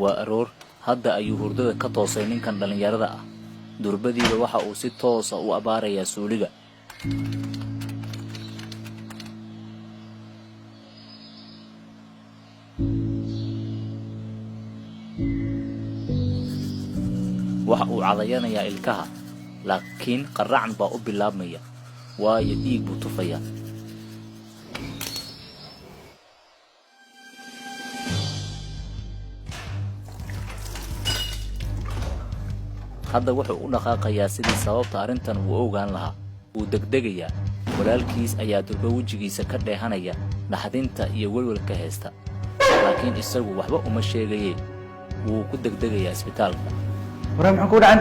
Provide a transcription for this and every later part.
waa aroor hadda ayuu hurdada ka toosay ninkan dhalinyarada ah durbadiiba waxa uu si toos ah u abaarayaa suuliga waxa uu cadayanayaa ilkaha laakiin qarracan baa u bilaabmaya waayo dhiig buu tufayaa hadda wuxuu u dhaqaaqayaa sidii sababta arrintan uu ogaan lahaa uu degdegayaa walaalkiis ayaa durba wejigiisa ka dheehanaya naxdinta iyo welwelka heesta laakiin isagu waxba uma sheegayeen wuu ku degdegayaa isbitaalka ورا maxaa ku dhacan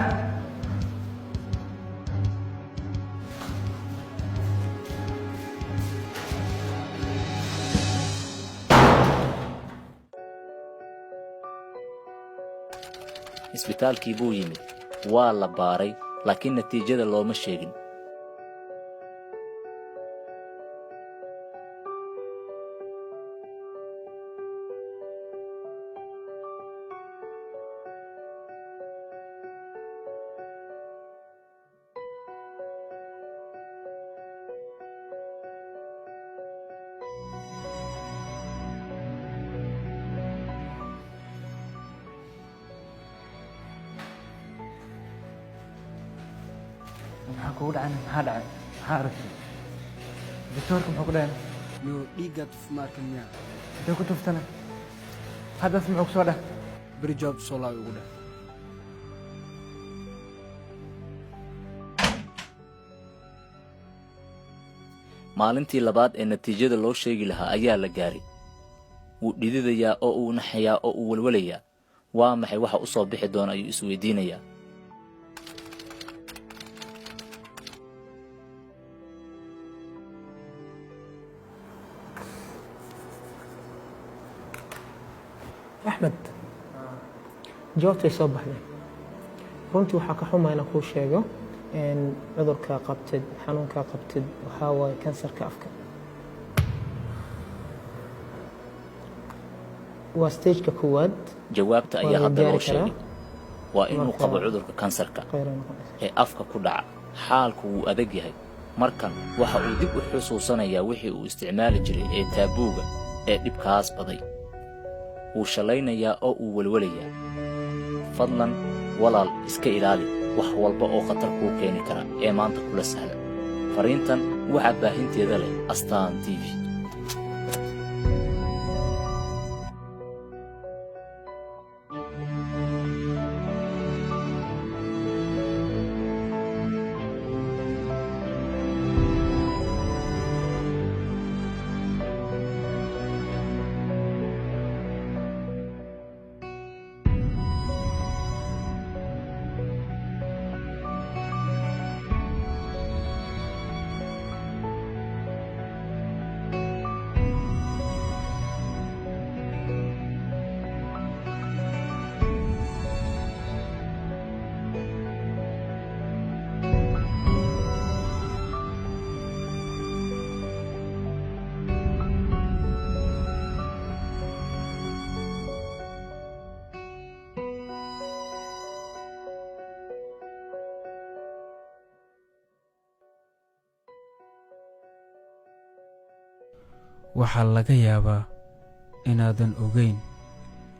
isbitaalkii buu yimid waa la baaray laakiin natiijada looma sheegin maxaa ku dhacan maxaa dhacay maxaa aragtay doctorka maxaa ku dhacan no dhiigaad markanya intee ku tuftana hadda muxuu ku soo dhah beri job soo laa ugu dhah maalintii labaad ee natiijada loo sheegi lahaa ayaa la gaaray wuu dhididayaa oo uu naxayaa oo uu walwalayaa waa maxay waxa u soo bixi doona ayuu isweydiinayaa أحمد جوابتي soo baxday runtii waxa ka xumaa inaan kuu sheego in cudurka qabtid xanuunka qabtid waxa waaye kansarka afka waa stage-ka koowaad jawaabta ayaa hadda loo sheegay waa inuu qabo cudurka kansarka ee afka ku dhaca xaalku wuu adag yahay markan waxa uu dib u xusuusanayaa wixii uu isticmaali jiray ee taabuuga ee dhibkaas baday wuu shalaynayaa oo uu walwalayaa fadlan walaal iska ilaali wax walba oo khatar kuu keeni kara ee maanta kula sahla fariintan waxaa baahinteeda leh astaan tv waxaa laga yaabaa inaadan ogeyn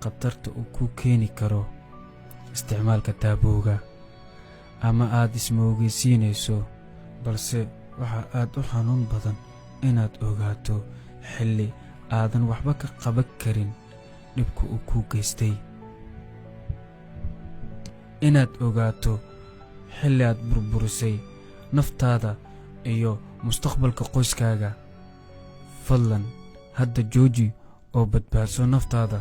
khatarta uu ku keeni karo isticmaalka taabuuga ama aad ismoogeysiinayso balse waxa aad u xanuun badan inaad ogaato xilli aadan waxba ka qaban karin dhibka uu ku geystay inaad ogaato xilli aad burburisay naftaada iyo mustaqbalka qoyskaaga fadlan hadda jooji oo badbaadso naftaada